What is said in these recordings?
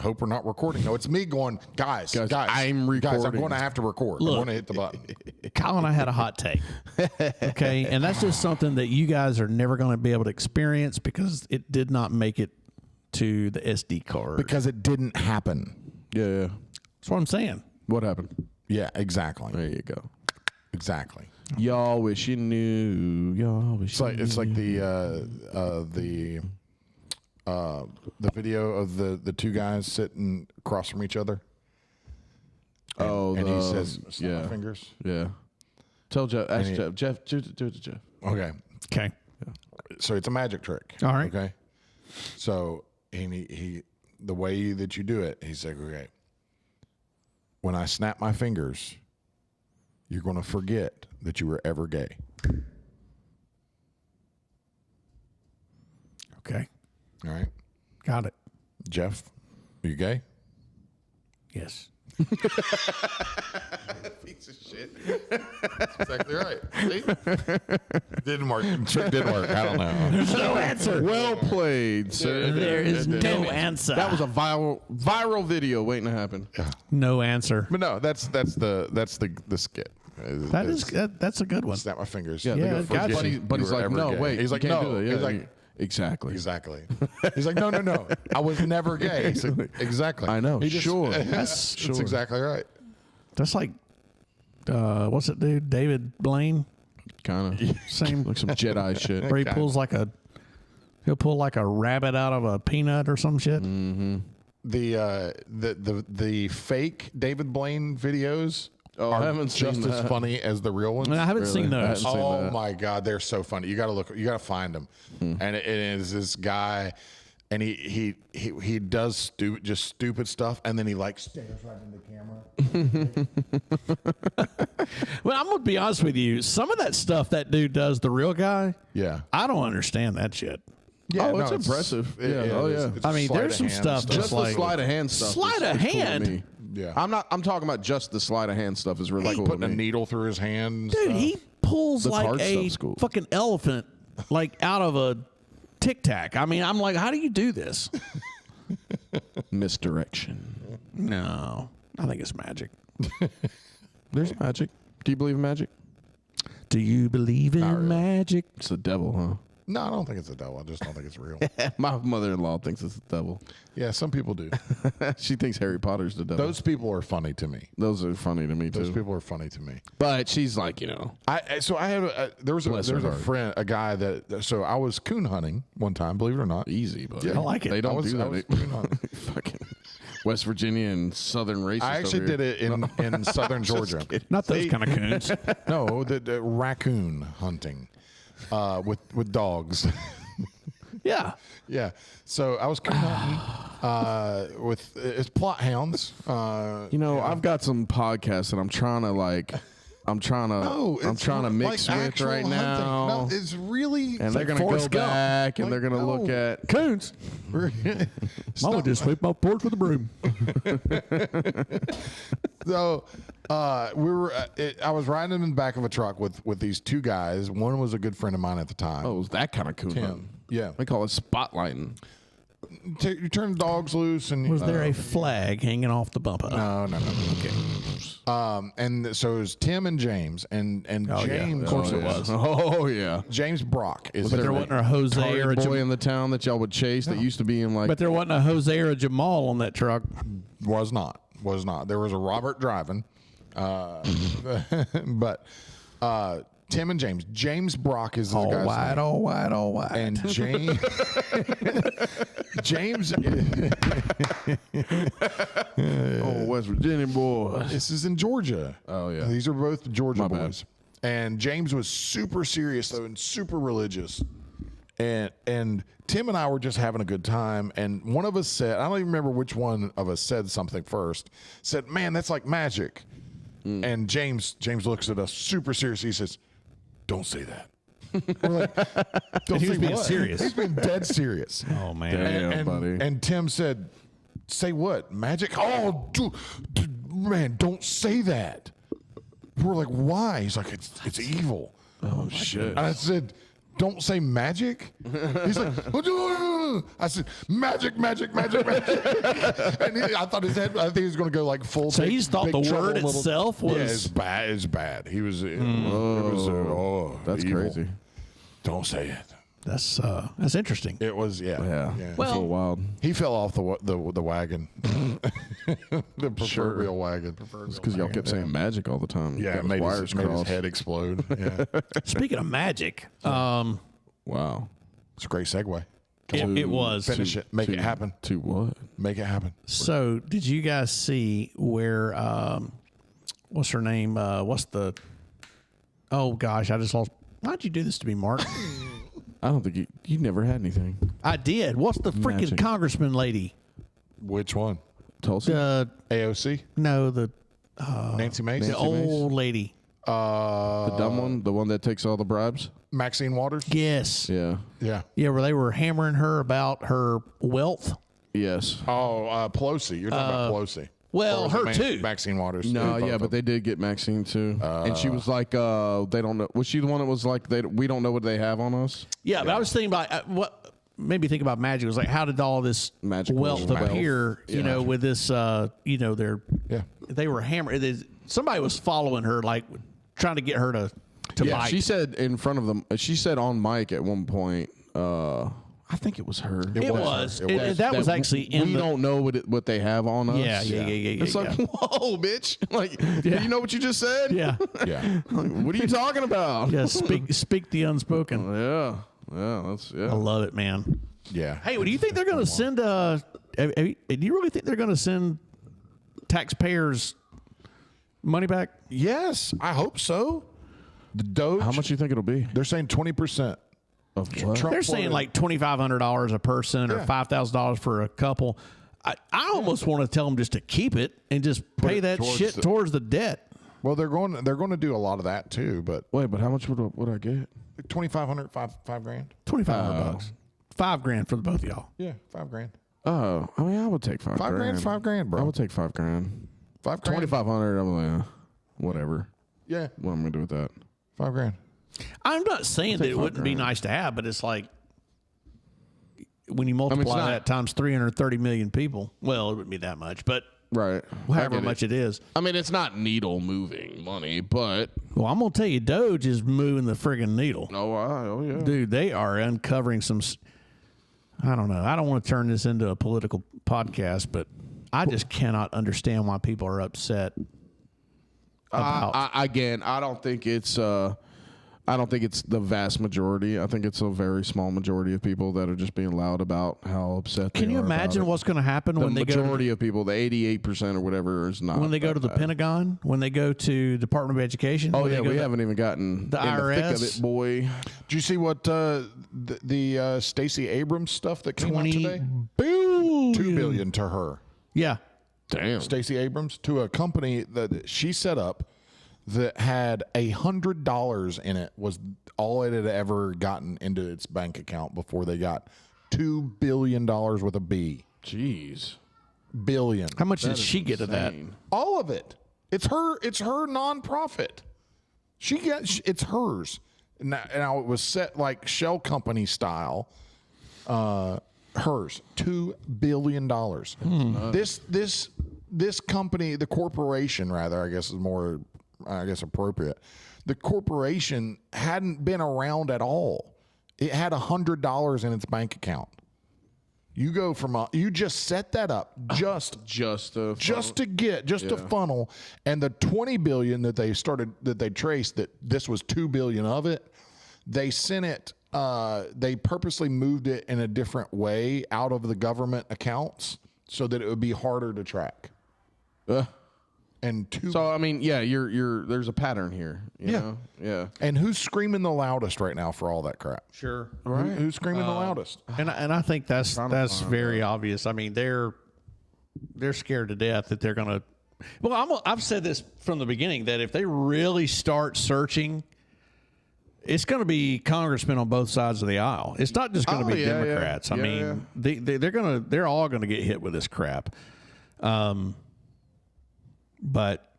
hope we're not recording. No, it's me going, guys, I'm recording. Guys, I'm going to have to record. I'm going to hit the button. Kyle and I had a hot take. Okay. And that's just something that you guys are never going to be able to experience because it did not make it to the SD card. Because it didn't happen. Yeah. That's what I'm saying. What happened? Yeah, exactly. There you go. Exactly. Y'all wish you knew. Y'all wish you knew. It's like the video of the two guys sitting across from each other. And he says, "Snap my fingers." Yeah. Tell Jeff. Ask Jeff. Jeff, do it to Jeff. Okay. Okay. Yeah. So it's a magic trick. All right. Okay. So he the way that you do it, he's like, okay, when I snap my fingers, you're going to forget that you were ever gay. Okay. All right. Got it. Jeff, are you gay? Yes. Piece of shit. That's exactly right. See? Didn't work. Trick didn't work. I don't know. There's no answer. Well played, sir. There is no answer. That was a viral video waiting to happen. No answer. But no, that's the skit. That's a good one. Snap my fingers. Yeah, Yeah, but he's like, no, gay. wait. He's like, you can't no. do that. Yeah, He's like, exactly. He's like, no. I was never gay. He's like, exactly. I know. Sure. That's exactly right. That's like, what's it, dude? David Blaine? Kind of. Same. Like some Jedi shit. Where he pulls he'll pull like a rabbit out of a peanut or some shit. Mm-hmm. The fake David Blaine videos I haven't seen just as funny as the real ones. I haven't seen those. Oh my God, they're so funny. You got to look. You got to find them. And it is this guy, and he does stupid stuff, and then he like stares right into the camera. Well, I'm gonna be honest with you. Some of that stuff that dude does, the real guy, Yeah. I don't understand that shit. Yeah, it's impressive. It's I mean, there's some stuff just like the sleight of hand stuff. Sleight of hand. Cool to me. Yeah. I'm talking about just the sleight of hand stuff is really cool. Putting a needle through his hand. Dude, he pulls The like hard a stuff's cool. fucking elephant, like out of a Tic Tac. I mean, I'm like, how do you do this? Misdirection. No, I think it's magic. There's magic. Do you believe in magic? Do you believe in really. magic? It's the devil, huh? No, I don't think it's a devil. I just don't think it's real. My mother-in-law thinks it's the devil. Yeah, some people do. She thinks Harry Potter's the devil. Those people are funny to me. Those are funny to me too. Those people are funny to me. But she's like, I had there was her a heart. friend, a guy that. So I was coon hunting one time. Believe it or not. easy, but I like it. They don't do I was that. coon hunting. Fucking West Virginia and Southern racist. I actually over did here. it in southern Georgia. Not those kind of coons. No, the raccoon hunting with dogs. Yeah. Yeah. So I was coon hunting with it's plot hounds. I've got some podcasts that I'm trying to mix like with actual right hunting. now. No, it's really. And they're going to go Forrest Gump. back and Like, they're going to look no. at Coons. Mama just sweep my porch with a broom. So we were. I was riding in the back of a truck with these two guys. One was a good friend of mine at the time. Oh, it was that kind of coon Tim. hunting. Yeah. They call it spotlighting. You turn the dogs loose and Was there a flag hanging off the bumper? No. Okay. And so it was Tim and James and James. Of course it was. Oh, yeah. James Brock is. But there wasn't a Jose or a Boy Jamal. in the town that y'all would chase that used to be in like. But there wasn't a Jose or a Jamal on that truck. Was not. There was a Robert driving, but Tim and James. James Brock is the All guy's white, name. all white, all white. And James. West Virginia boys. This is in Georgia. Oh, yeah. These are both Georgia My bad. boys. And James was super serious though and super religious. And Tim and I were just having a good time. And one of us said, I don't even remember which one of us said something first. Said, "Man, that's like magic." And James looks at us super serious. He says, "Don't say that." We're like, "Don't he was say being what?" serious. He's been dead serious. Oh, man. Damn, buddy. And Tim said, "Say what? Magic? Oh, man, don't say that." We're like, "Why?" He's like, "It's evil." Oh, shit. And I said, don't say magic. He's like, I said, magic. And I thought his head, I think he was going to go like full. So he's thought the word itself was. Yeah, it's bad. It's bad. He was, that's That's evil. crazy. Don't say it. That's interesting. It was, yeah. Well, a little wild. He fell off the wagon, the proverbial wagon. It's because y'all kept saying magic all the time. Yeah, it made his head explode. Yeah, Speaking of magic, wow, it's a great segue. it was. Finish it. Make it happen. To what? Make it happen. So, did you guys see where? What's her name? What's the? Oh gosh, I just lost. Why'd you do this to me, Mark? I don't think you never had anything. I did. What's the freaking Magic. congressman lady? Which one? Tulsi? AOC? No, the Nancy Mace? the old lady. The dumb one? The one that takes all the bribes? Maxine Waters? Yes. Yeah. Yeah. Yeah, where they were hammering her about her wealth. Yes. Oh, Pelosi. You're talking about Pelosi. Well, Or was her it too. Maxine Waters. No, yeah, but they did get Maxine too. And she was like, they don't know. Was she the one that was like, we don't know what they have on us? Yeah, but I was thinking about what made me think about magic. It was like, how did all this Magical wealth wealth. appear? You know, with this, they were hammering. Somebody was following her, like trying to get her to Yeah, bite. she said in front of them. She said on mic at one point. I think it was her. It was. It was. That was actually in we the. don't know what they have on us. Yeah. It's like, whoa, bitch! Like, you know what you just said? Yeah. Yeah. Like, what are you talking about? Yeah. Speak the unspoken. Yeah. I Yeah. love it, man. Yeah. Hey, do you think they're going to send? Do you really think they're going to send taxpayers money back? Yes, I hope so. The Doge. How much do you think it'll be? They're saying 20%. Of what? Trump They're saying wanted- like $2,500 a person or Yeah. $5,000 for a couple. I almost want to tell them just to keep it and just pay it that towards shit the- towards the debt. Well, they're going to do a lot of that too, but Wait, but how much would I get? 2,500, five grand. $2,500. $5,000 for the both of y'all. Yeah, $5,000. Oh, I mean, I would take $5 grand. $5,000, bro. I would take $5 grand. $5,000. 2,500. I'm like, whatever. Yeah, What am I gonna do with that? $5,000. I'm not saying that it wouldn't be nice to have, but it's like when you multiply not- that times 330 million people. Well, it wouldn't be that much, but Right. however much it is. I mean, it's not needle moving money, but Well, I'm gonna tell you, Doge is moving the friggin' needle. oh yeah. Dude, they are uncovering some. I don't know. I don't want to turn this into a political podcast, but I just cannot understand why people are upset about. Again, I don't think it's the vast majority. I think it's a very small majority of people that are just being loud about how upset they are. Can you about imagine it. what's going to happen The when they go? majority of people, the 88% or whatever, is not. When they go to the Pentagon, when they go to Department of Education. Oh when yeah, they go we to- haven't even gotten the in the thick of IRS. it, boy. Did you see what the Stacey Abrams stuff that came out 20 today? billion. $2 billion to her. Yeah. Damn. Stacey Abrams, to a company that she set up that had $100 in it, was all it had ever gotten into its bank account before they got $2 billion with a B. Jeez. Billion. How much did she get of that? All of it. It's her nonprofit. It's hers. Now it was set like shell company style. Hers. $2 billion. This company, the corporation rather, I guess is more appropriate. The corporation hadn't been around at all. It had $100 in its bank account. You go from you just set that up just to funnel, and the 20 billion that they traced that this was 2 billion of it. They sent it. They purposely moved it in a different way out of the government accounts so that it would be harder to track. And So I mean, yeah, there's a pattern here. You know? Yeah. And who's screaming the loudest right now for all that crap? Sure. Right. Who's screaming the loudest? And I think that's very obvious. I mean, they're scared to death that they're going to. Well, I've said this from the beginning that if they really start searching, it's going to be congressmen on both sides of the aisle. It's not just going to be Democrats. I mean, they're all going to get hit with this crap. But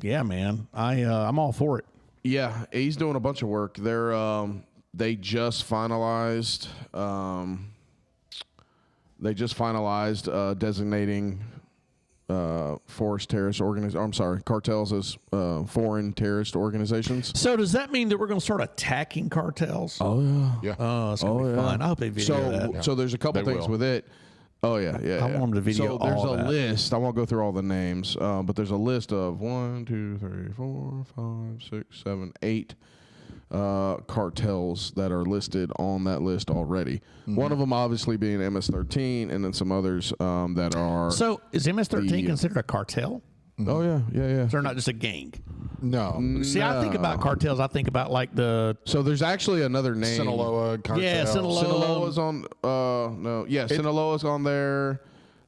yeah, man, I'm all for it. Yeah, he's doing a bunch of work. They're they just finalized. Designating cartels as foreign terrorist organizations. So does that mean that we're going to start attacking cartels? Oh yeah. Yeah. Oh, it's going to be fun. I hope they video that. So there's a couple things with it. Oh yeah. I want them to video So there's all a that. list. I won't go through all the names, but there's a list of 1, 2, 3, 4, 5, 6, 7, 8 cartels that are listed on that list already. One of them obviously being MS-13, and then some others that are. So is MS-13 considered a cartel? Oh yeah. So they're not just a gang. No. See, I think about cartels. I think about like the. So there's actually another name. Sinaloa cartel. Yeah, Sinaloa's on. No. Yeah, Sinaloa's on there.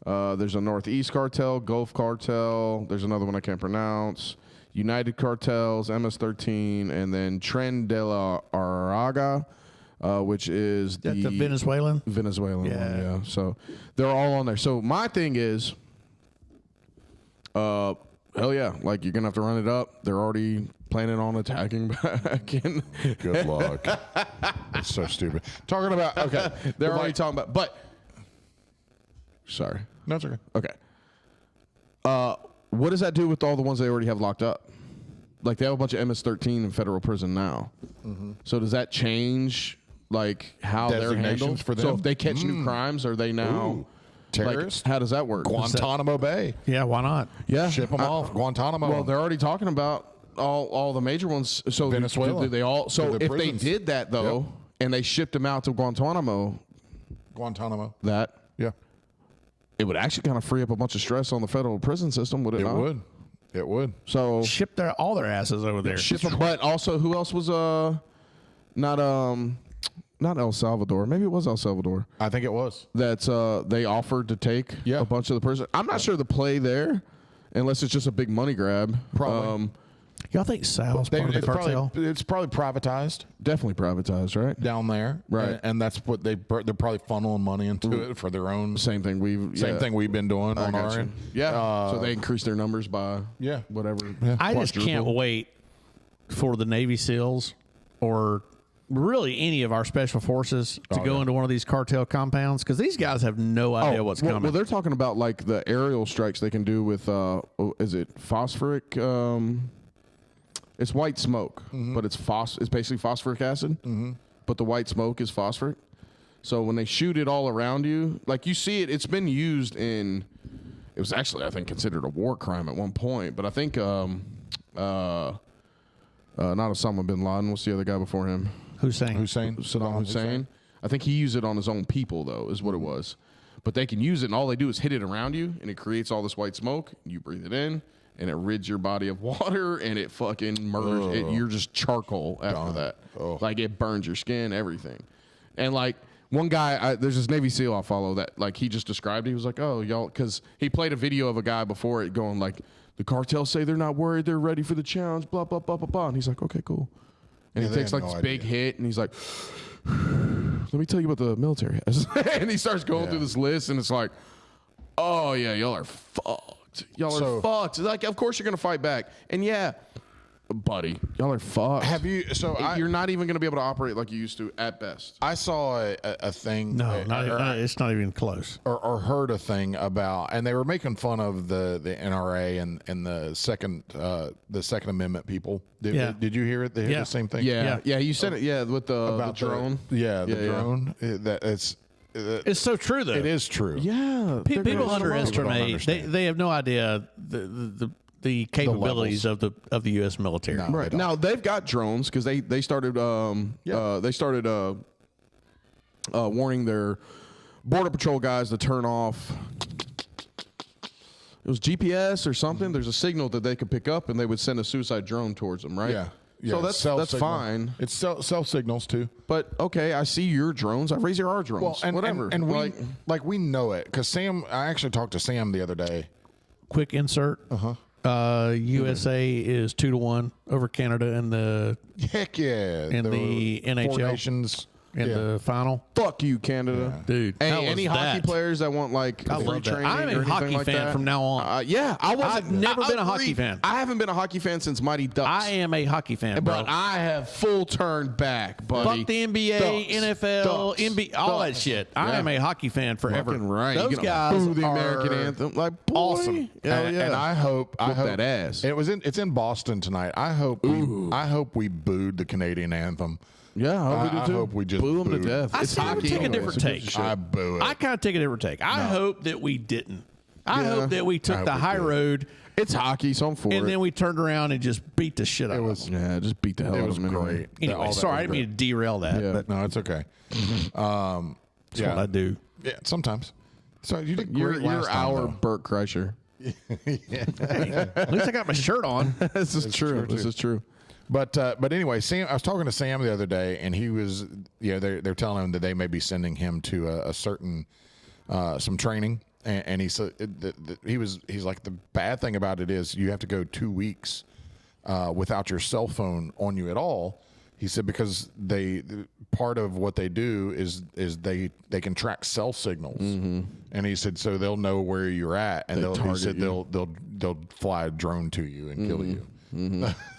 There's a Northeast cartel, Gulf cartel. There's another one I can't pronounce. United Cartels, MS-13, and then Tren de la Araga, which is the Venezuelan? Venezuelan one, yeah. So they're all on there. So my thing is, hell yeah, like you're going to have to run it up. They're already planning on attacking back. And Good luck. That's so stupid. Talking about, okay. they're already talking about, but, sorry. No, it's okay. Okay. What does that do with all the ones they already have locked up? Like, they have a bunch of MS-13 in federal prison now. So does that change, like, how they're Designations handled? for them? So if they catch new crimes, are they now... Ooh. Terrorists? Like, how does that work? Guantanamo Bay. Yeah, why not? Yeah. Ship them off. Guantanamo. Well, they're already talking about all the major ones. So Venezuela. do they all... So To the if prisons. they did that, though, and they shipped them out to Guantanamo, Yeah. it would actually kind of free up a bunch of stress on the federal prison system, would it not? It would. So... Ship all their asses over there. But also, who else was not El Salvador? Maybe it was El Salvador. I think it was. That they offered to take Yeah. a bunch of the prisoners. I'm not sure the play there, unless it's just a big money grab. Probably. Y'all think Sal's part of the cartel? It's probably privatized Definitely privatized, right? down there, Right. And that's what they're probably funneling money into it for their own. Same thing we've been doing on our got you. end. Yeah. So they increase their numbers by whatever. I just can't wait for the Navy SEALs or really any of our special forces to go into one of these cartel compounds, because these guys have no idea what's coming. Well, they're talking about like the aerial strikes they can do with is it phosphoric? It's white smoke, but it's basically phosphoric acid. But the white smoke is phosphoric. So when they shoot it all around you, like you see it, it's been used in. It was actually, I think, considered a war crime at one point. But I think not Osama bin Laden. What's the other guy before him? Saddam Hussein. I think he used it on his own people, though, is what it was. But they can use it, and all they do is hit it around you, and it creates all this white smoke. And you breathe it in, and it rids your body of water, and it fucking murders. You're just charcoal after that. Like, it burns your skin, everything. And, like, one guy, there's this Navy SEAL I follow that, like, he just described it. He was like, oh, y'all, because he played a video of a guy before it going, like, the cartel say they're not worried, they're ready for the challenge, blah, blah, blah, blah, blah. And he's like, okay, cool. And he takes, like, this big hit, and he's like, let me tell you what the military has. And he starts going through this list, and it's like, oh, yeah, y'all are fucked. Y'all are fucked. Like, of course you're going to fight back. And, yeah, buddy, y'all are fucked. Have you? You're not even going to be able to operate like you used to at best. I saw a thing. No, it's not even close. Or heard a thing about, and they were making fun of the NRA and the Second Amendment people. Did you hear it? They hear the same thing. Yeah. You said it. Yeah, with the drone. The drone. It's so true, though. It is true. Yeah, people underestimate. They have no idea the capabilities of the U.S. military. No, right now they've got drones because they started warning their border patrol guys to turn off. It was GPS or something. There's a signal that they could pick up, and they would send a suicide drone towards them. Right? Yeah. So that's fine. It's self signals too. But okay, I see your drones. I raise our drones. Well, and whatever. And we know it because Sam. I actually talked to Sam the other day. Quick insert. USA is 2-1 over Canada in the Heck yeah! in the NHL. Four Nations in the final. Fuck you, Canada, dude. Hey, any hockey players that want like free training? I'm a hockey fan from now on. Yeah, I've never been a hockey fan. I haven't been a hockey fan since Mighty Ducks. I am a hockey fan, bro. But I have full turn back, buddy. Fuck the NBA, NFL, NBA, all that shit. I am a hockey fan forever. Fucking right. Those guys boo the are American anthem, like boy, awesome. And I hope that ass. It's in Boston tonight. I hope we booed the Canadian anthem. Yeah, I hope we just boo them to booed. death. I would take a different take. I boo it. I kind of take a different take. I hope that we didn't. I hope that we took the high road. It's hockey, so I'm for it. And then we turned around and just beat the shit out of them. Yeah, just beat the hell out of them. Great. Anyway, sorry, I didn't mean to derail that. Yeah. But No, it's okay. that's what I do. Yeah, sometimes. So you did You're great last time, our though. Burt Kreischer. At least I got my shirt on. This is true. This is true. But anyway, Sam. I was talking to Sam the other day, and he was, they're telling him that they may be sending him to a certain some training, and he said he's like, the bad thing about it is you have to go 2 weeks without your cell phone on you at all. He said because part of what they do is they can track cell signals, and he said so they'll know where you're at, and they'll fly a drone to you and kill you.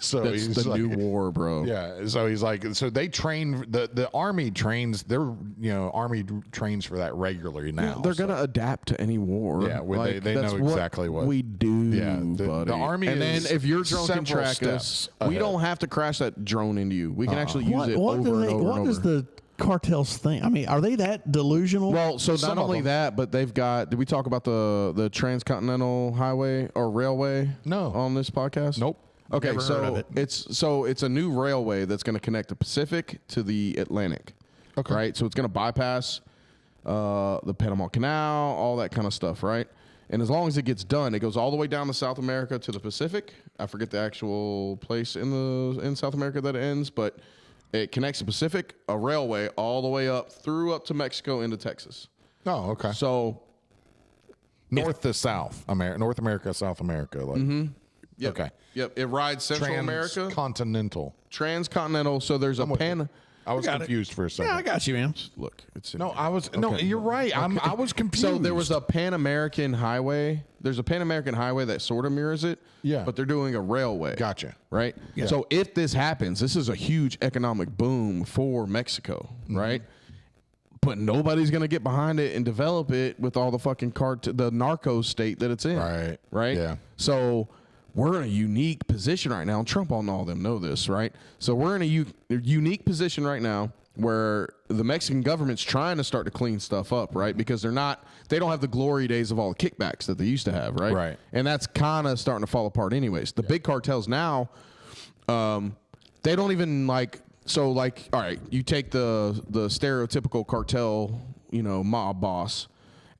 So That's he's the like, new war, bro. Yeah. So he's like, so they train the army trains. Army trains for that regularly now. They're gonna adapt to any war. Yeah, they know exactly what we do. Yeah, buddy. the army. And is then if your drone can several track us, steps we ahead. don't have to crash that drone into you. We can actually use it over and over. What is the cartels thing? I mean, are they that delusional? Well, so Some not of only them. that, but they've got. Did we talk about the transcontinental highway or railway? No. On this podcast. Nope. Okay, Never heard of it. it's a new railway that's going to connect the Pacific to the Atlantic. Okay. Right, so it's going to bypass the Panama Canal, all that kind of stuff, right? And as long as it gets done, it goes all the way down to South America to the Pacific. I forget the actual place in South America that it ends, but it connects the Pacific, a railway, all the way up to Mexico into Texas. Oh, okay. So North to South America, North America, South America. Like, yep, okay. Yep, it rides Central America, Transcontinental. transcontinental. So there's a I was confused for a second. yeah, I got you, man. Look, it's No, you're right. I was confused. So there was a Pan American highway. There's a Pan American highway that sort of mirrors it. Yeah. But they're doing a railway. Gotcha. Right? Yeah. So if this happens, this is a huge economic boom for Mexico, right? But nobody's going to get behind it and develop it with all the fucking the narco state that it's in. Right. Right? Yeah. So we're in a unique position right now. And Trump and all them know this, right? So we're in a unique position right now where the Mexican government's trying to start to clean stuff up, right? Because they don't have the glory days of all the kickbacks that they used to have, right? Right. And that's kind of starting to fall apart anyways. The big cartels now, they don't even all right, you take the stereotypical cartel, mob boss,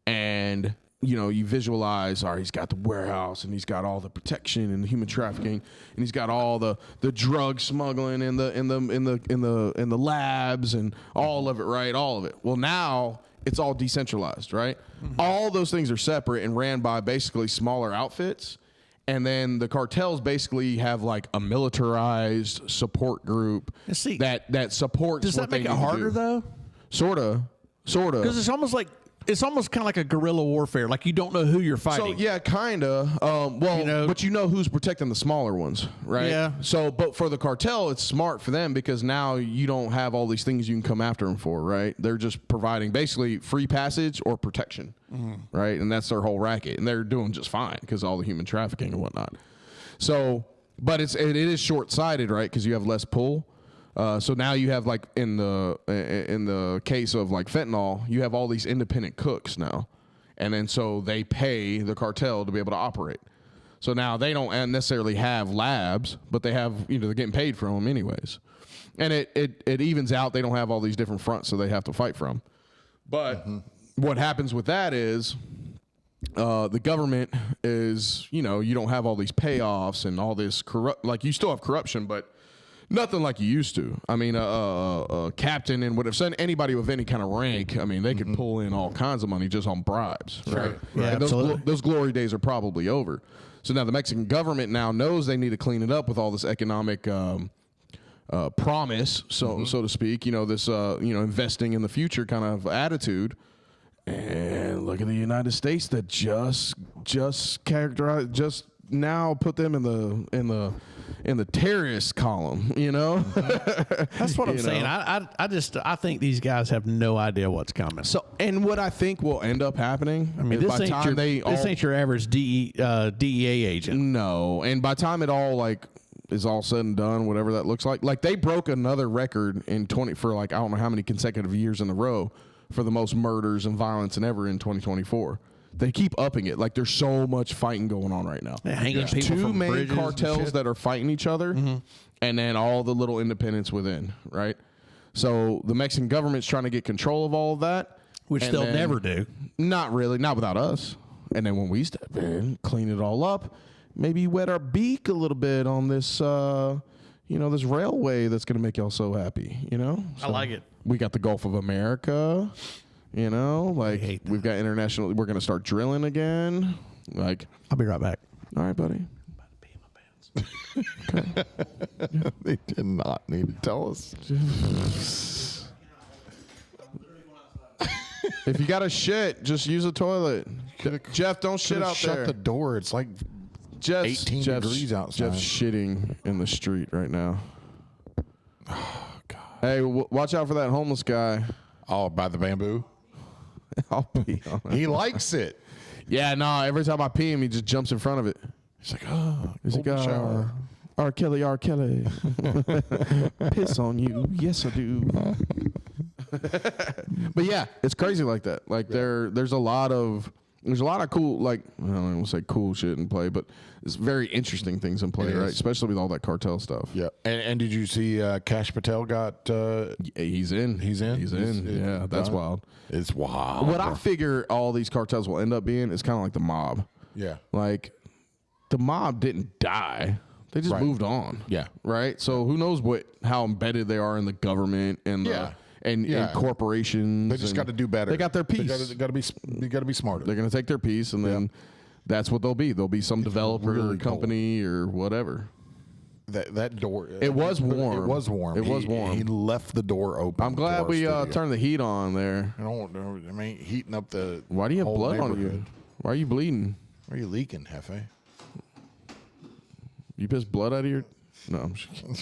and you visualize, all right, he's got the warehouse and he's got all the protection and the human trafficking and he's got all the drug smuggling in the labs and all of it, right? All of it. Well, now it's all decentralized, right? All those things are separate and ran by basically smaller outfits. And then the cartels basically have like a militarized support group that supports. Does that make it harder though? Sorta. Because it's almost kind of like a guerrilla warfare. Like you don't know who you're fighting. So yeah, kinda. But you know who's protecting the smaller ones, right? Yeah. So, but for the cartel, it's smart for them because now you don't have all these things you can come after them for, right? They're just providing basically free passage or protection, right? And that's their whole racket, and they're doing just fine because all the human trafficking and whatnot. So, but it is short-sighted, right? Because you have less pull. So now you have like in the case of like fentanyl, you have all these independent cooks now, and then so they pay the cartel to be able to operate. So now they don't necessarily have labs, but they have they're getting paid from them anyways, and it evens out. They don't have all these different fronts, so they have to fight from. But what happens with that is the government is you don't have all these payoffs and all this you still have corruption, but nothing like you used to. I mean, a captain and whatever. So anybody with any kind of rank, I mean, they could pull in all kinds of money just on bribes. Right. Yeah, and absolutely. those glory days are probably over. So now the Mexican government now knows they need to clean it up with all this economic promise, so to speak. This investing in the future kind of attitude. And look at the United States that just now put them in the terrorist column. That's what I'm saying. I think these guys have no idea what's coming. So, and what I think will end up happening. I mean, this ain't your average DEA agent. No, and by the time it all is all said and done, whatever that looks like they broke another record for I don't know how many consecutive years in a row for the most murders and violence ever in 2024. They keep upping it. There's so much fighting going on right now. There's two main cartels that are fighting each other, and then all the little independents within, right? So the Mexican government's trying to get control of all of that. Which they'll never do. Not really. Not without us. And then when we step in, clean it all up, maybe wet our beak a little bit on this, this railway that's going to make y'all so happy, So I like it. We got the Gulf of America, we've got international. We're going to start drilling again. I'll be right back. All right, buddy. I'm about to pee in my pants. Okay. They did not need to tell us. If you got a shit, just use a toilet. Jeff, don't shit out there. Shut the door. It's 18 degrees outside. Jeff's shitting in the street right now. Oh, God. Hey, watch out for that homeless guy. Oh, by the bamboo? I'll pee on it. He likes it. Yeah, no, every time I pee him, he just jumps in front of it. He's like, oh, he's like, shower. R. Kelly. Piss on you. Yes, I do. But yeah, it's crazy like that. There's a lot of cool, I don't want to say cool shit in play, but it's very interesting things in play, right? Especially with all that cartel stuff. Yeah. And did you see Kash Patel got... he's in. Yeah, that's wild. It's wild. What I figure all these cartels will end up being is kind of like the mob. Yeah. The mob didn't die. They just moved on. Yeah. Right? So who knows how embedded they are in the government and and corporations. They just got to do better. They got their piece. They got to be smarter. They're going to take their piece, and then that's what they'll be. They'll be some developer or company or whatever. That door. It was warm. It was warm. He left the door open. I'm glad we turned the heat on there. I mean, heating up the. Why do you have blood on you? Why are you bleeding? Why are you leaking, Hefe? You pissed blood out of your... No, I'm just kidding.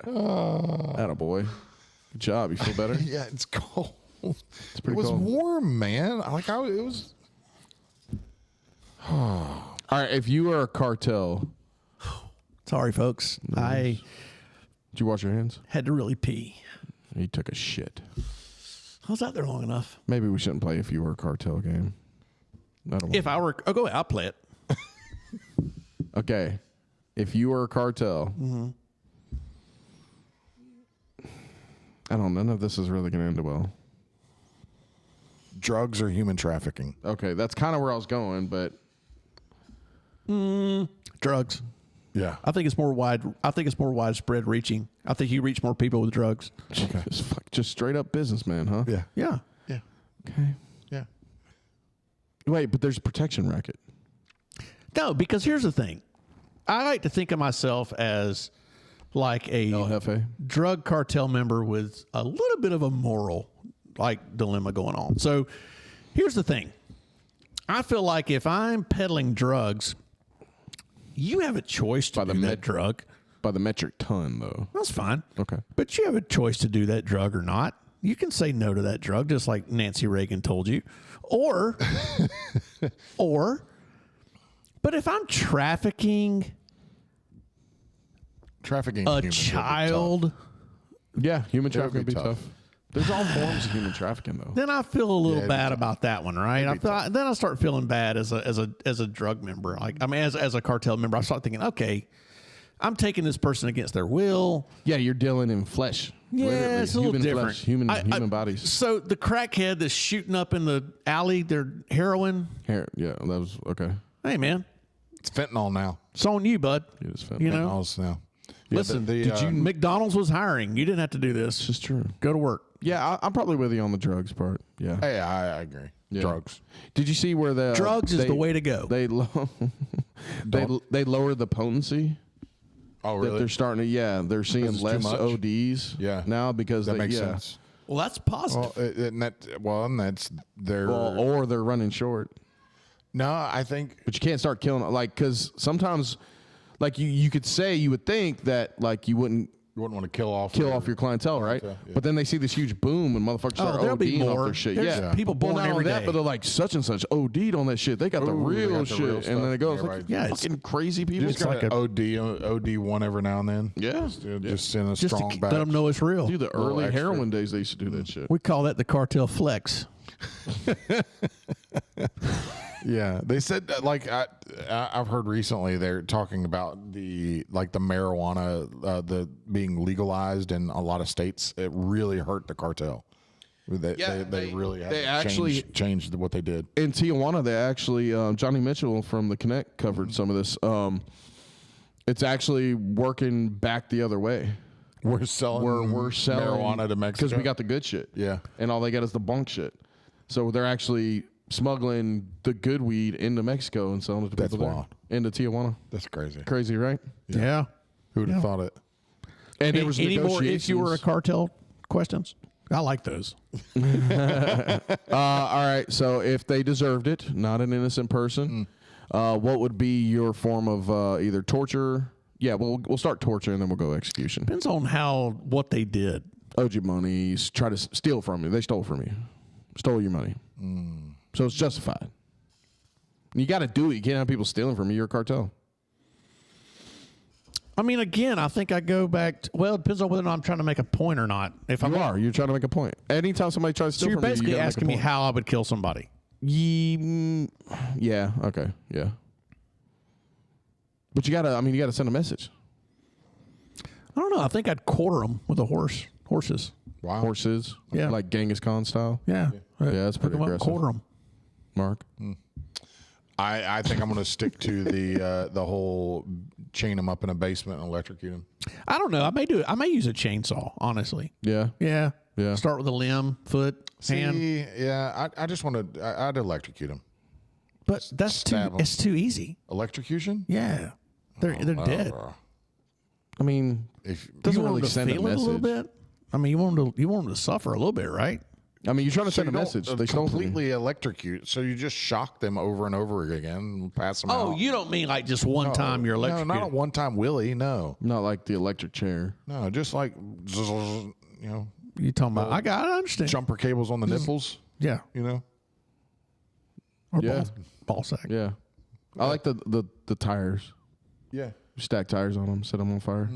Attaboy. Good job. You feel better? Yeah, it's cold. It's pretty cold. It was warm, man. It was... All right, if you are a cartel... Sorry, folks. Did you wash your hands? Had to really pee. You took a shit. I was out there long enough. Maybe we shouldn't play if you were a cartel game. If I were... Oh, go ahead. I'll play it. Okay. If you were a cartel... Mm-hmm. I don't know. None of this is really going to end well. Drugs or human trafficking. Okay, that's kind of where I was going, but... Drugs. Yeah. I think it's more widespread reaching. I think you reach more people with drugs. Okay. Just straight up businessman, huh? Yeah. Yeah. Yeah. Okay. Yeah. Wait, but there's a protection racket. No, because here's the thing. I like to think of myself as like a drug cartel member with a little bit of a moral dilemma going on. So here's the thing. I feel like if I'm peddling drugs, you have a choice to do that drug. By the metric ton, though. That's fine. Okay. But you have a choice to do that drug or not. You can say no to that drug, just like Nancy Reagan told you. But if I'm trafficking a child, human trafficking would be tough. There's all forms of human trafficking, though. Then I feel a little bad about that one, right? Then I start feeling bad as a drug member. As a cartel member, I start thinking, okay, I'm taking this person against their will. Yeah, you're dealing in flesh. Yeah, it's a little different. Flesh, human bodies. So the crackhead that's shooting up in the alley, they're heroin. Yeah, that was okay. Hey, man. It's fentanyl now. It's on you, bud. It is fentanyl. You know? Fentanyl's now. Listen, McDonald's was hiring. You didn't have to do this. This is true. Go to work. Yeah, I'm probably with you on the drugs part. Yeah. Hey, I agree. Yeah. Drugs. Did you see where drugs is the way to go? They lowered the potency Oh, really? That they're starting to, they're seeing less ODs now because that makes sense. Well, that's positive. And that's their... or they're running short. No, I think... But you can't start killing, like, because sometimes, like, you could say, you would think that, like, you wouldn't want to kill off your clientele, right? Yeah. But then they see this huge boom and motherfuckers start ODing off their shit. There's people born every day. But they're like, such and such OD'd on that shit. They got the real shit. And then it goes, it's fucking crazy people. Just like an OD one every now and then. Yeah. Just in a strong batch. Let them know it's real. Dude, the early heroin days, they used to do that shit. We call that the cartel flex. Yeah, they said that, like I've heard recently they're talking about the marijuana the being legalized in a lot of states. It really hurt the cartel. They really actually changed what they did in Tijuana. They actually Johnny Mitchell from the Connect covered some of this. It's actually working back the other way. We're selling marijuana to Mexico because we got the good shit. Yeah, and all they got is the bunk shit. So they're actually smuggling the good weed into Mexico and selling it to people there. Into Tijuana. That's crazy. Crazy, right? Yeah. Who would have thought it? And there was any more negotiations. if you were a cartel questions? I like those. All right. So if they deserved it, not an innocent person, what would be your form of either torture? Yeah, we'll start torture and then we'll go execution. Depends on what they did. Owed you money, try to steal from you. They stole from you. Stole your money. So it's justified. You got to do it. You can't have people stealing from you. You're a cartel. I mean, again, I think I go back to, well, it depends on whether or not I'm trying to make a point or not. If you're trying to make a point. Anytime somebody tries to steal from you, you're basically asking me how I would kill somebody. Yeah. Okay. Yeah. But you gotta send a message. I don't know. I think I'd quarter them with horses. Wow. Horses. Yeah. Like Genghis Khan style. Yeah. Yeah, that's pretty aggressive. Quarter them. Mark. I think I'm going to stick to the whole chain them up in a basement and electrocute them. I don't know. I may do it. I may use a chainsaw. Honestly. Yeah. Yeah. Yeah. Start with a limb, foot, hand. Yeah. I just want to. I'd electrocute them. But that's it's too easy. Electrocution? Yeah. They're dead. I mean, doesn't really send a message. A little bit. I mean, you want them to suffer a little bit, right? I mean, you're trying to send a message. They completely electrocute, so you just shock them over and over again and pass them out. Oh, you don't mean like just one time you're electrocuted? No, not a one-time Willie, no. Not like the electric chair. No, just like, you talking about, I understand. Jumper cables on the nipples. Yeah. Or ball sack. Yeah. I like the tires. Yeah. You stack tires on them, set them on fire.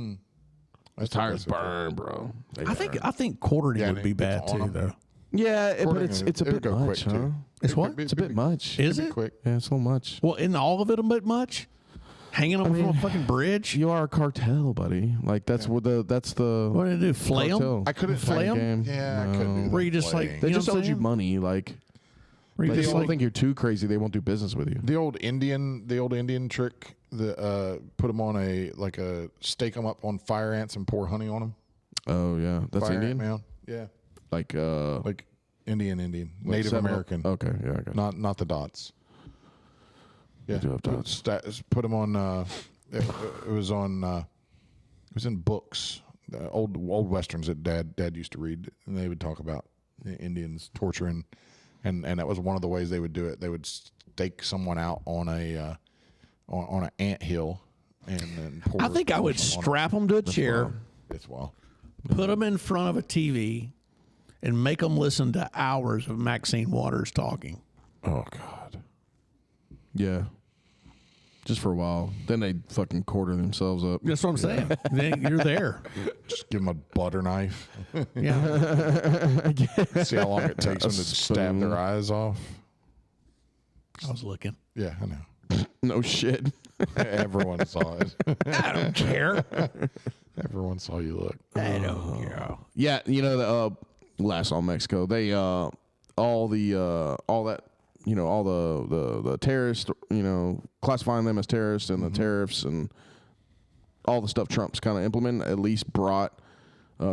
Those tires burn, bro. I think quartering would be bad too, though. Yeah, but it's a bit much, huh? It's what? It's a bit much. Is it? Quick. Yeah, it's a little much. Well, isn't all of it a bit much? Hanging them from a fucking bridge? You are a cartel, buddy. Like that's what that's the. What did I do? Flay them? I couldn't flay them. Yeah, I couldn't do that. Where you just like they just owed you money, like. They don't think you're too crazy. They won't do business with you. The old Indian trick. Put them on a stake them up on fire ants and pour honey on them. Oh yeah, that's fire Indian. Man. Yeah, like Indian, Native American. Okay, yeah, I got it. Not the dots. Yeah, do have dots. Put them on. It was on. It was in books, old westerns that Dad used to read, and they would talk about the Indians torturing, and that was one of the ways they would do it. They would stake someone out on an ant hill, and then pour. I think I would strap them to a chair. It's wild. Put them in front of a TV, and make them listen to hours of Maxine Waters talking. Oh God. Yeah. Just for a while. Then they fucking quarter themselves up. That's what I'm saying. Then you're there. Just give them a butter knife. Yeah. See how long it takes them to stab their eyes off. I was looking. Yeah, I know. No shit. Everyone saw it. I don't care. Everyone saw you look. I don't care. Yeah, the last on Mexico, they all the terrorists, classifying them as terrorists and the tariffs and all the stuff Trump's kind of implemented at least brought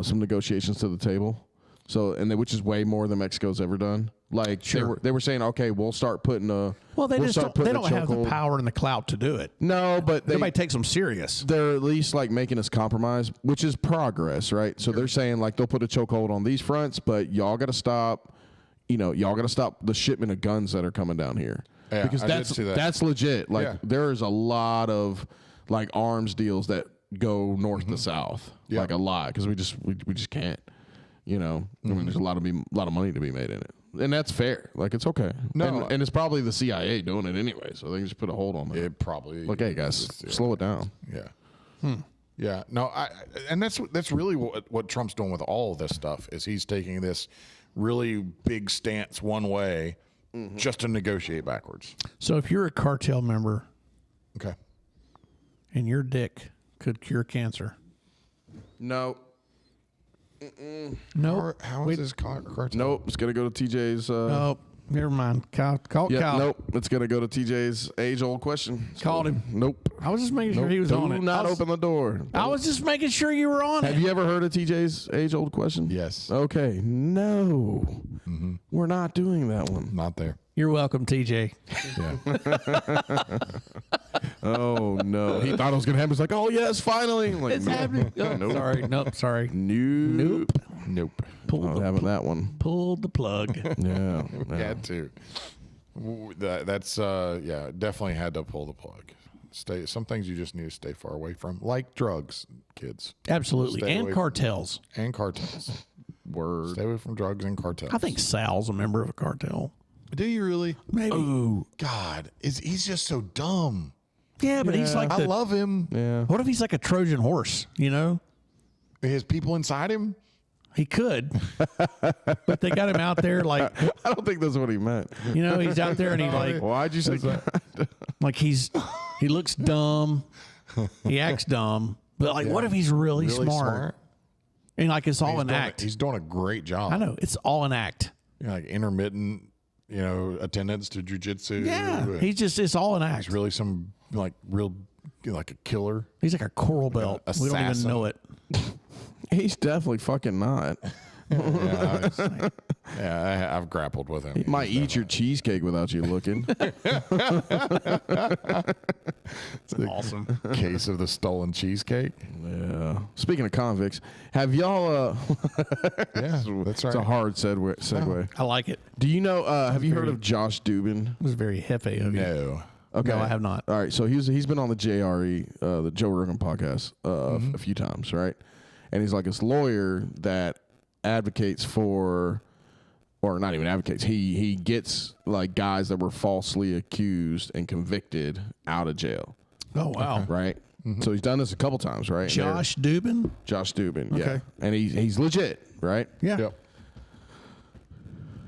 some negotiations to the table. So which is way more than Mexico's ever done. Like they were saying, okay, we'll start putting a. Well, they don't have the power and the clout to do it. No, but nobody takes them serious. They're at least like making us compromise, which is progress, right? So they're saying like they'll put a chokehold on these fronts, but y'all got to stop. Y'all got to stop the shipment of guns that are coming down here. Yeah, because that's legit. Like there is a lot of like arms deals that go north to south, like a lot, because we just can't. I mean, there's a lot of money to be made in it, and that's fair. Like it's okay. No, and it's probably the CIA doing it anyway, so they can just put a hold on it. It probably. Like, hey guys, slow it down. Yeah. Yeah. No, and that's really what Trump's doing with all of this stuff is he's taking this really big stance one way just to negotiate backwards. So if you're a cartel member, okay, and your dick could cure cancer, no. No. How is this cartel? Nope. It's gonna go to TJ's. Nope. Never mind. Call. Nope. It's gonna go to TJ's age-old question. Called him. Nope. I was just making sure he was on it. Do not open the door. I was just making sure you were on it. Have you ever heard of TJ's age-old question? Yes. Okay. No. We're not doing that one. Not there. You're welcome, TJ. Yeah. Oh no. He thought it was gonna happen. He's like, oh yes, finally. Like, it's happening. Oh, nope. Sorry. Nope. Sorry. Nope. Having that one. Pulled the plug. Yeah. Had to. That's definitely had to pull the plug. Some things you just need to stay far away from, like drugs, kids. Absolutely, and cartels. Word. Stay away from drugs and cartels. I think Sal's a member of a cartel. Do you really? Maybe. Oh God, he's just so dumb. Yeah, but he's like I love him. Yeah. What if he's like a Trojan horse? His people inside him. He could, but they got him out there like. I don't think that's what he meant. He's out there and he like. Why'd you say that? Like he looks dumb, he acts dumb, but like, what if he's really smart? And like it's all an act. He's doing a great job. I know it's all an act. Like intermittent, attendance to jujitsu. Yeah, it's all an act. He's really some like a killer. He's like a coral belt. We don't even know it. He's definitely fucking not. I've grappled with him. He might eat your cheesecake without you looking. It's an awesome case of the stolen cheesecake. Yeah. Speaking of convicts, have y'all? Yeah, that's right. It's a hard segue. I like it. Do you know? Have you heard of Josh Dubin? It was very hefe of you. No. Okay. No, I have not. All right. So he's been on the JRE, the Joe Rogan podcast, a few times, right? And he's like this lawyer that advocates for, or not even advocates. He gets like guys that were falsely accused and convicted out of jail. Oh wow! Right. So he's done this a couple times, right? Josh Dubin. Josh Dubin. Yeah. Okay. And he's legit, right? Yeah. Yep.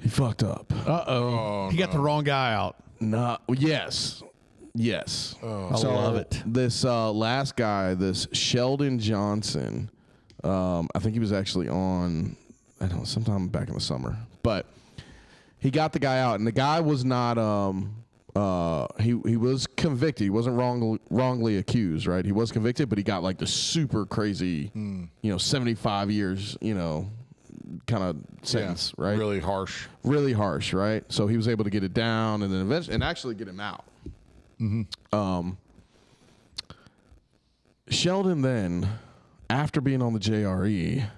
He fucked up. Uh-oh. He got the wrong guy out. No. Yes. I love it. This last guy, this Sheldon Johnson. I think he was actually on, I don't know, sometime back in the summer. But he got the guy out, and the guy was not. He was convicted. He wasn't wrongly accused, right? He was convicted, but he got like the super crazy, 75 years, kind of sentence, right? Really harsh, right? So he was able to get it down, and then eventually, and actually get him out. Sheldon then, after being on the JRE,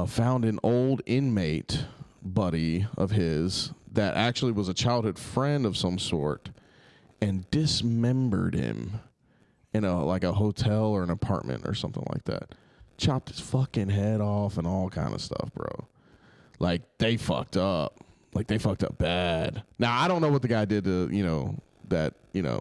found an old inmate buddy of his that actually was a childhood friend of some sort and dismembered him in a hotel or an apartment or something like that. Chopped his fucking head off and all kind of stuff, bro. Like, they fucked up. Like, they fucked up bad. Now, I don't know what the guy did to, that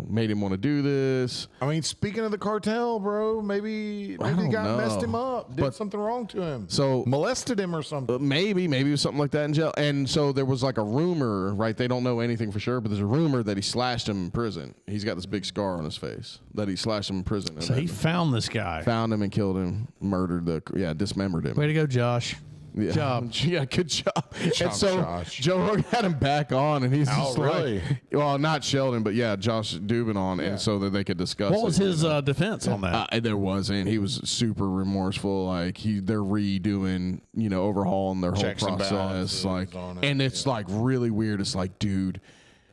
made him want to do this. I mean, speaking of the cartel, bro, maybe the guy messed him up, did something wrong to him, so molested him or something. Maybe it was something like that in jail. And so there was like a rumor, right? They don't know anything for sure, but there's a rumor that he slashed him in prison. He's got this big scar on his face that he slashed him in prison. So he found this guy, found him and killed him, dismembered him. Way to go, Josh. Yeah. job. Yeah, good job. job, And so Josh. Joe Rogan had him back on, and he's just really? like, well, not Sheldon, but yeah, Josh Dubin on, and so that they could discuss. What was his defense on that? There wasn't. He was super remorseful. Like they're redoing, overhauling their Checks whole and process. balances Like, on it, and it's like really weird. It's like, dude,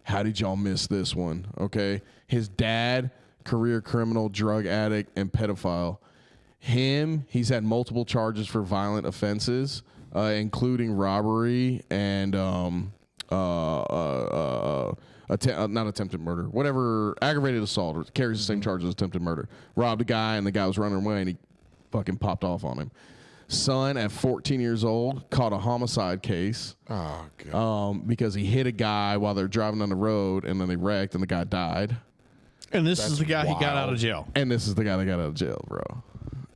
how did y'all miss this one? Okay, his dad, career criminal, drug addict, and pedophile. He's had multiple charges for violent offenses, including robbery and not attempted murder, whatever, aggravated assault, carries the same charge as attempted murder. Robbed a guy, and the guy was running away, and he fucking popped off on him. Son, at 14 years old, caught a homicide case. Oh, God. Because he hit a guy while they're driving on the road, and then they wrecked, and the guy died. And this is the guy he got out of jail. And this is the guy that got out of jail, bro.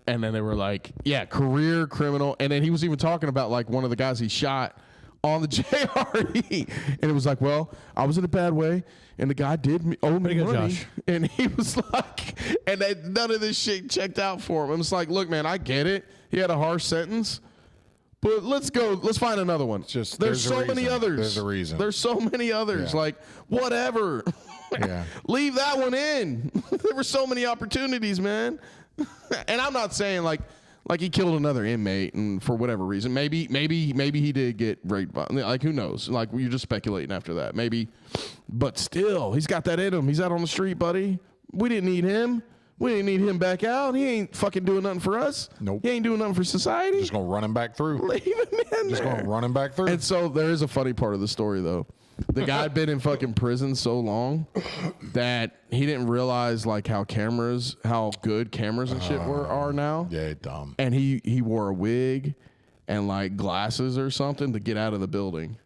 And then they were like, yeah, career criminal. And then he was even talking about like one of the guys he shot on the JRE. And it was like, well, I was in a bad way, and the guy did owe me money. Josh. And he was like, and none of this shit checked out for him. It's like, look, man, I get it. He had a harsh sentence. But let's find another one. There's so many others. There's a reason. There's so many others. Yeah. Like, whatever. Yeah. Leave that one in. There were so many opportunities, man. And I'm not saying like he killed another inmate and for whatever reason. Maybe he did get raped by, like, who knows? Like, you're just speculating after that. Maybe. But still, he's got that in him. He's out on the street, buddy. We didn't need him. We didn't need him back out. He ain't fucking doing nothing for us. Nope. He ain't doing nothing for society. Just going to run him back through. Leave him in Just there. going to run him back through. And so there is a funny part of the story, though. The guy had been in fucking prison so long that he didn't realize like how good cameras and shit are now. Yeah, dumb. And he wore a wig and like glasses or something to get out of the building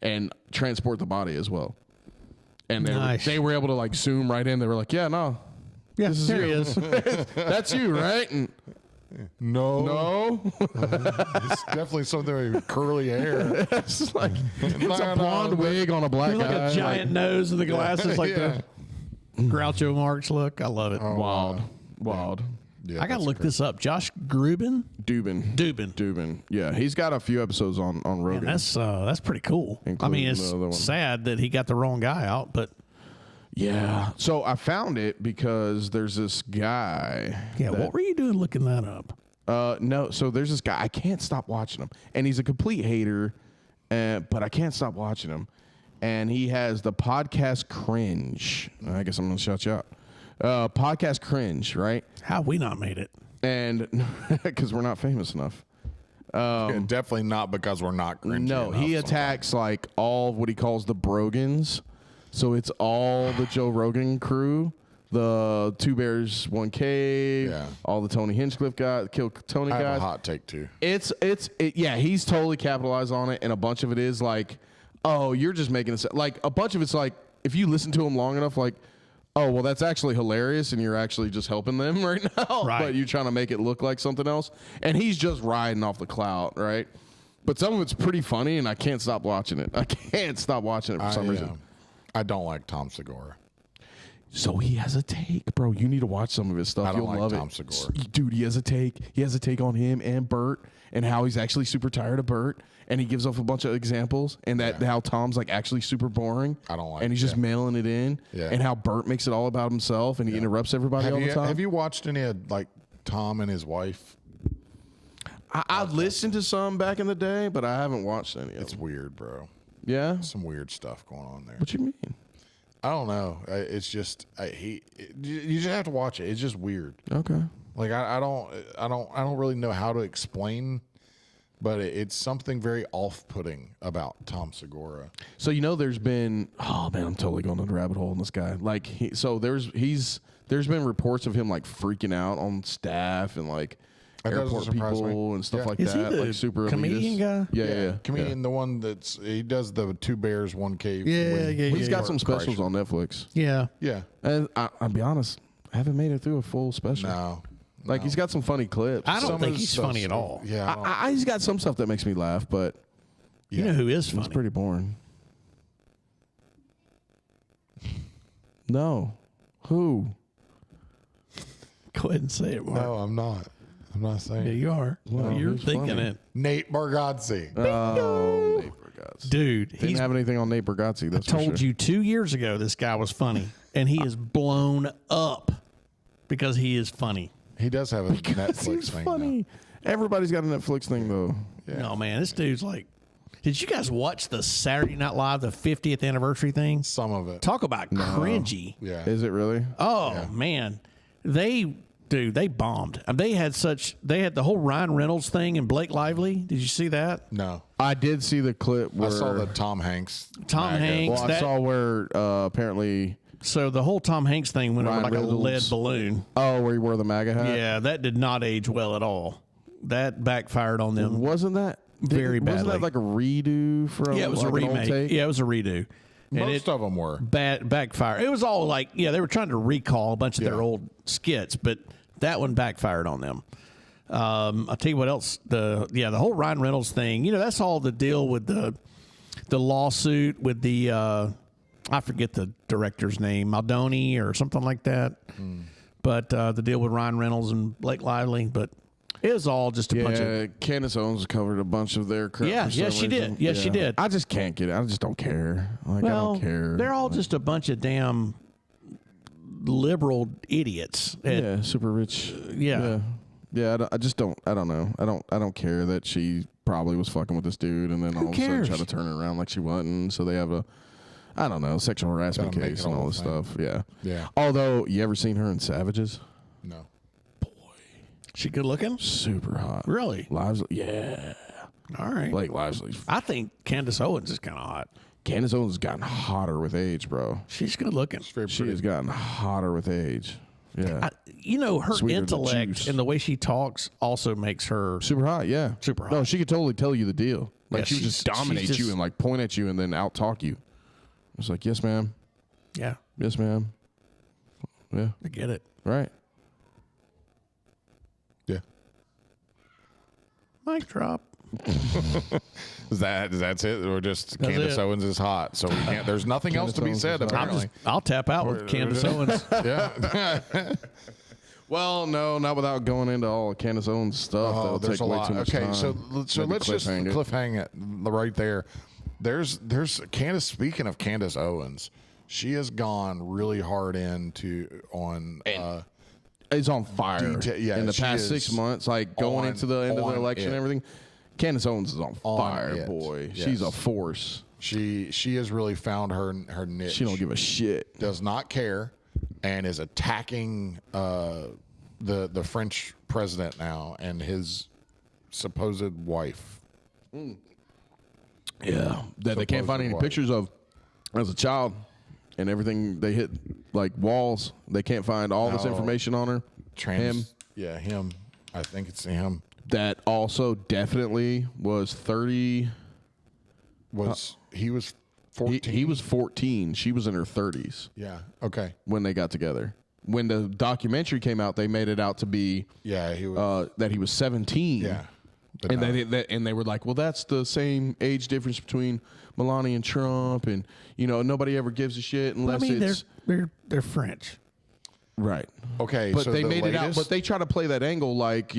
and transport the body as well. And they were able to like zoom right in. They were like, yeah, no. Yeah, this is there you. he is. That's you, right? And no. It's definitely something with curly hair. it's like it's a blonde wig on a black Like guy. a giant nose and the glasses, like the Groucho Marx look. I love it. Wild. Yeah, I got to look this up. Josh Dubin. Yeah, he's got a few episodes on Rogan. Man, that's pretty cool. I mean, it's sad that he got the wrong guy out, but yeah. So I found it because there's this guy. yeah. What were you doing looking that up? No. So there's this guy. I can't stop watching him, and he's a complete hater. But I can't stop watching him, and he has the podcast Cringe. I guess I'm gonna shout you out. Podcast Cringe, right? How have we not made it? And because we're not famous enough. Yeah, definitely not because we're not cringy. No, he attacks like all of what he calls the Brogans. So it's all the Joe Rogan crew, the Two Bears, One Cave, all the Tony Hinchcliffe guys, Kill Tony guys. I have a hot take too. Yeah, he's totally capitalized on it, and a bunch of it is like, oh, you're just making it like a bunch of it's like if you listen to him long enough, like, oh, well, that's actually hilarious, and you're actually just helping them right now, right. But you're trying to make it look like something else, and he's just riding off the clout, right? But some of it's pretty funny, and I can't stop watching it. I can't stop watching it for some reason. I don't like Tom Segura. So he has a take, bro. You need to watch some of his stuff. You'll love Tom it. Segura. Dude, he has a take. He has a take on him and Bert and how he's actually super tired of Bert. And he gives off a bunch of examples and that how Tom's like actually super boring. I don't like And he's just mailing it in. Yeah. And how Bert makes it all about himself and he interrupts everybody all the time. Have you watched any of like Tom and his wife? I listened to some back in the day, but I haven't watched any of them. It's weird, bro. Yeah? Some weird stuff going on there. What you mean? I don't know. It's just you just have to watch it. It's just weird. Okay. Like I don't really know how to explain, but it's something very off-putting about Tom Segura. So there's been I'm totally going down the rabbit hole on this guy. Like there's been reports of him like freaking out on staff and like airport people and stuff like that. Is he the like super comedian elitist. guy? Yeah. Comedian, the one he does the Two Bears, One Cave. He's got some specials on Netflix. Yeah. Yeah. And I'll be honest, I haven't made it through a full special. No. Like he's got some funny clips. I don't think he's funny at all. Yeah. He's got some stuff that makes me laugh, but you know who is funny? It's pretty boring. No. Who? Go ahead and say it, Mark. No, I'm not. I'm not saying. Yeah, you are. Well, You're who's thinking funny? it. Nate Bargatze. Oh, Nate Bargatze. Dude, Didn't have anything on Nate Bargatze. That's told for sure. you 2 years ago this guy was funny, and he is blown up because he is funny. He does have a Netflix He's thing. funny. Everybody's got a Netflix thing though. No, man, this dude's like, did you guys watch the Saturday Night Live, the 50th anniversary thing? Some of it. Talk about cringy. Yeah. Is it really? Oh, man. They bombed. They had the whole Ryan Reynolds thing and Blake Lively. Did you see that? No. I did see the clip where I saw the Tom Hanks. Tom Hanks. Well, I saw where apparently. So the whole Tom Hanks thing went over Ryan like Reynolds. a lead balloon. Oh, where he wore the MAGA hat. Yeah, that did not age well at all. That backfired on them. Wasn't that Very Wasn't badly. that like a redo from? Yeah, it was like a an old remake. take? Yeah, it was a redo. And Most of them were. backfire. It was all like, they were trying to recall a bunch of their old skits, but that one backfired on them. I'll tell you what else. The whole Ryan Reynolds thing. That's all the deal with the lawsuit with the I forget the director's name, Maldoni or something like that. But the deal with Ryan Reynolds and Blake Lively. But it was all just a bunch of. Candace Owens covered a bunch of their crap. Yeah, for some she reason. did. Yes, she did. I just can't get it. I just don't care. Like, I don't care. They're all just a bunch of damn liberal idiots. Yeah, super rich. Yeah. Yeah. I just don't. I don't know. I don't care that she probably was fucking with this dude, and then all of a sudden cares? try to turn it around like she wasn't. So they have a, I don't know, sexual harassment Gotta make case it and all all the this thing. stuff. Yeah. Yeah. Although, you ever seen her in Savages? No. She good looking? Super hot. Really? Lively. Yeah. All right. Blake Lively's. I think Candace Owens is kind of hot. Candace Owens has gotten hotter with age, bro. She's good looking. She has gotten hotter with age. Yeah. Her Sweeter than intellect juice. and the way she talks also makes her. Super hot, yeah. Super hot. No, she could totally tell you the deal. Like, Yeah, she would just she's dominate just- you and, like, point at you and then out-talk you. It's like, yes, ma'am. Yeah, Yes, ma'am. Yeah, I get it. right. Yeah. Mic drop. That's it? Or just Candace it. Owens is hot, so we can't. There's nothing else to be Owens said. is hot. Apparently, I'll tap out with Candace Owens. yeah. Well, no, not without going into all of Candace Owens stuff. Oh, That'll there's take a way lot. too much Okay, time. so Maybe let's just cliffhang it. cliffhang it right there. There's Candace. Speaking of Candace Owens, she has gone really hard on. It's on fire. yeah, in the she past is 6 months, like going into the end of the on election and it. everything. Candace Owens is on fire, it. boy. Yes. She's a force. She has really found her niche. She don't give a shit. Does not care, and is attacking the French president now and his supposed wife. Yeah, that they can't find any wife. pictures of as a child, and everything they hit like walls. They can't find all this No. information on her. Him. Yeah, him. I think it's him. That also definitely was 30. He was 14? He was 14. She was in her 30s Yeah. Okay. when they got together. When the documentary came out, they made it out to be Yeah, he was. that he was 17. Yeah. But And no. they were like, well, that's the same age difference between Melania and Trump, and nobody ever gives a shit unless it's they're French. right. Okay, But so they the made it out. latest- But they try to play that angle like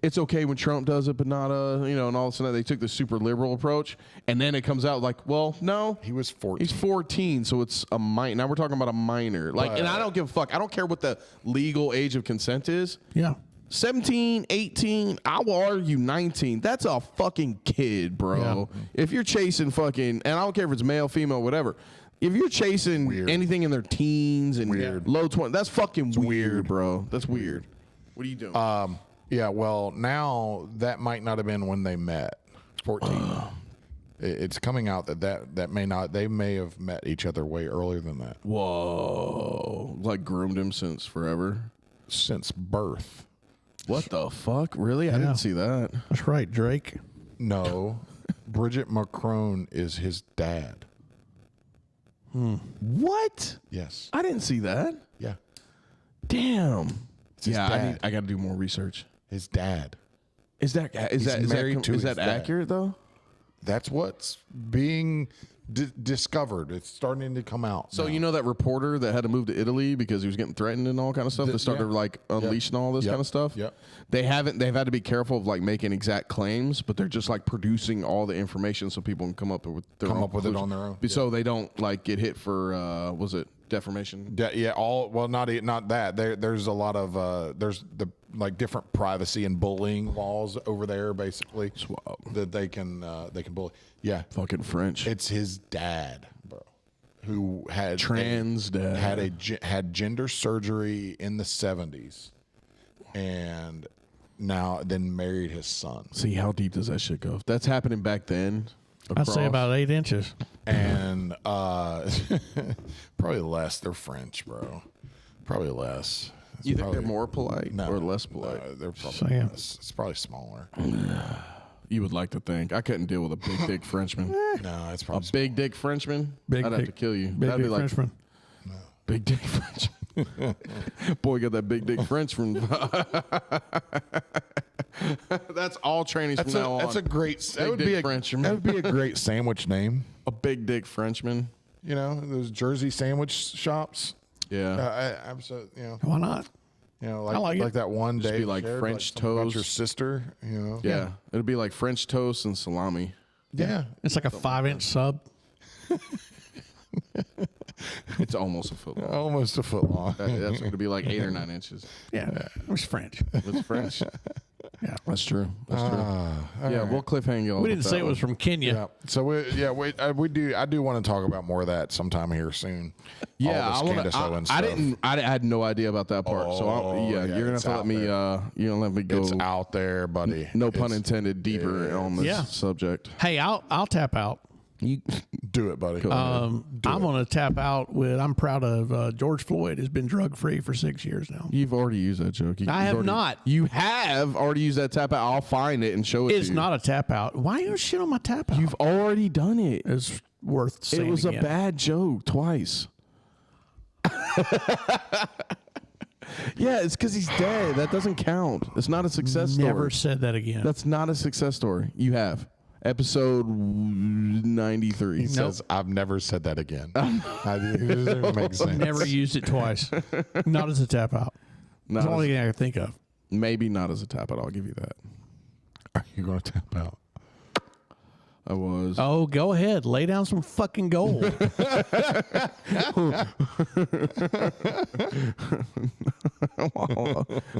it's okay when Trump does it, but not and all of a sudden they took the super liberal approach, and then it comes out like, well, no, He was 14. He's 14, so it's a minor. Now we're talking about a minor. Like, and I don't give a fuck. I don't care what the legal age of consent is. Yeah. 17, 18, I will argue 19. That's a fucking kid, bro. Yeah. If you're chasing fucking, and I don't care if it's male, female, whatever. If you're chasing anything in their teens and low 20s, that's fucking weird, bro. That's weird. What are you doing? Yeah, well, now that might not have been when they met. 14. It's coming out that may not. They may have met each other way earlier than that. Whoa. Like groomed him since forever. Since birth. What the fuck? Really? I didn't see that. That's right, Drake. No, Bridget Macron is his dad. What? Yes. I didn't see that. Yeah. Damn. his Yeah, dad. I got to do more research. His dad. Is that married to is his that dad. accurate though? That's what's being discovered. It's starting to come out. So now. you know that reporter that had to move to Italy because he was getting threatened and all kind of stuff. They started like unleashing all this kind of stuff. Yep. They've had to be careful of like making exact claims, but they're just like producing all the information so people can come up with it on their own. So they don't like get hit for was it defamation? Not that. There's a lot of there's the like different privacy and bullying laws over there, basically that they can bully. Yeah, fucking French. It's his dad, bro, who had had gender surgery in the 70s, and then married his son. See, how deep does that shit go? If that's happening back then, I'd say about 8 inches. And probably less. They're French, bro. Probably less. You think they're more polite or less polite? No, they're probably less. It's probably smaller. You would like to think. I couldn't deal with a big dick Frenchman. No, it's probably a big dick Frenchman. I'd have to kill you. Big dick Frenchman. No. Big dick Frenchman. Boy, got that big dick Frenchman. That's all trainees from now on. That's a great. That would be a great sandwich name. A big dick Frenchman. You know those Jersey sandwich shops. Yeah, absolutely. You know, why not? You know, like that one day. Be like French toast. About your sister. You know. Yeah, it'd be like French toast and salami. Yeah, it's like a 5-inch sub. It's almost a foot long. Almost a foot long. That's going to be like 8 or 9 inches. Yeah, it was French. It's French. Yeah, that's true. That's true. Yeah, we'll cliffhang you all. We didn't say it was from Kenya. Yeah. So we do. I do want to talk about more of that sometime here soon. Yeah, I had no idea about that part. You're gonna have to let me. You're gonna let me go. It's out there, buddy. No pun intended. Deeper on this subject. Hey, I'll tap out. You do it, buddy. I'm going to tap out with. I'm proud of George Floyd has been drug free for 6 years now. You've already used that joke. I have not. You have already used that tap out. I'll find it and show it to you. It's not a tap out. Why are you shit on my tap out? You've already done it. It's worth saying. It was a bad joke twice. Yeah, it's because he's dead. That doesn't count. It's not a success story. Never said that again. That's not a success story. You have. Episode 93. He says, I've never said that again. It doesn't make sense. Never used it twice. Not as a tap out. That's the only thing I can think of. Maybe not as a tap out. I'll give you that. Are you going to tap out? I was. Oh, go ahead. Lay down some fucking gold.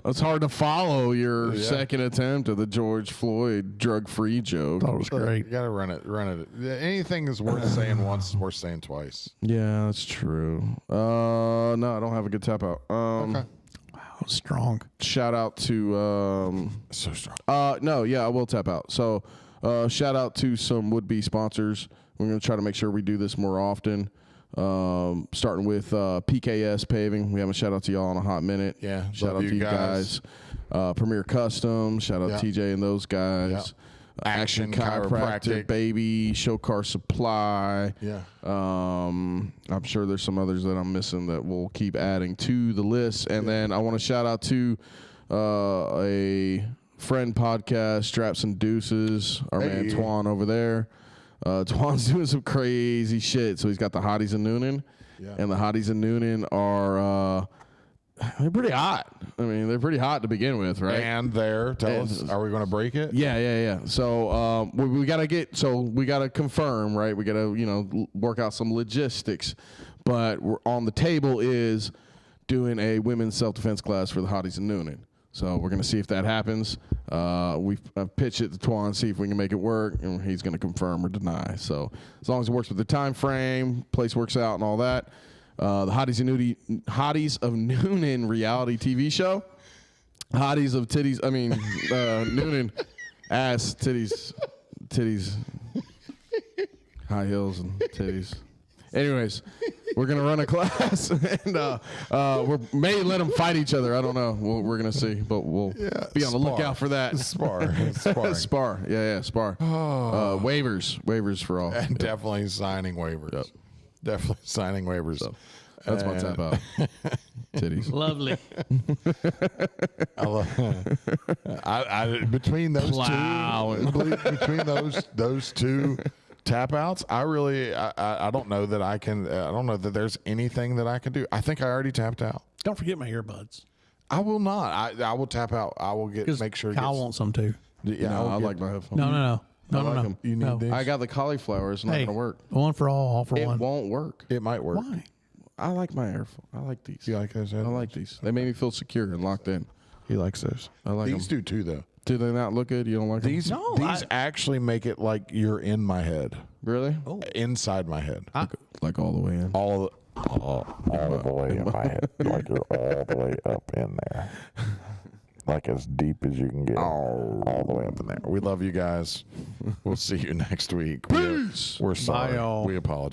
It's hard to follow your second attempt at the George Floyd drug-free joke. That was great. You got to run it. Anything is worth saying once is worth saying twice. Yeah, that's true. No, I don't have a good tap out. Okay. Wow, strong. Shout out to so strong. No, yeah, I will tap out. So shout out to some would-be sponsors. We're going to try to make sure we do this more often. Starting with PKS Paving. We haven't shout out to y'all in a hot minute. Yeah, shout out to you guys. Premier Custom. Shout out TJ and those guys. Yeah. Action Chiropractic, baby. Show Car Supply. Yeah. I'm sure there's some others that I'm missing that we'll keep adding to the list. And then I want to shout out to a friend podcast, Straps and Deuces. Our man Twan over there. Twan's doing some crazy shit. So he's got the Hotties and Noonan. Yeah. And the Hotties and Noonan are they're pretty hot. I mean, they're pretty hot to begin with, right? And tell us, are we going to break it? Yeah. So we got to confirm, right? We got to, work out some logistics. But we're on the table is doing a women's self-defense class for the Hotties and Noonan. So we're going to see if that happens. We've pitched it to Twan, see if we can make it work, and he's going to confirm or deny. So as long as it works with the time frame, place works out and all that. The Hotties of Noonan reality TV show. Hotties of titties. I mean, Noonan ass titties, high heels and titties. Anyways, we're going to run a class, and we may let them fight each other. I don't know. We're going to see, but we'll be on the lookout for that. Spar. Yeah, spar. Waivers for all. And definitely signing waivers. Yep. Definitely signing waivers. So, that's my tap out. Titties. Lovely. Between those two, between those two, Tap outs. I don't know that I can. I don't know that there's anything that I can do. I think I already tapped out. Don't forget my earbuds. I will not. I will tap out. I will make sure. Kyle wants some too. Yeah, No, I like my headphones. No. like 'em. You need these? I got the cauliflower. It's not Hey, gonna work. one for all for It one. won't work. It might work. Why? I like my earphones. I like these. You like those? I like these. They make me feel secure and locked in. He likes those. I like these. them. Do too, though. Do they not look good? You don't like These them? No, these actually make it like you're in my head, Really? inside my head, Like all the way in. all the way in my head, like you're all the way up in there, like as deep as you can get, all the way up in there. We love you guys. We'll see you next week. Peace. We're sorry. Bye, y'all. We apologize.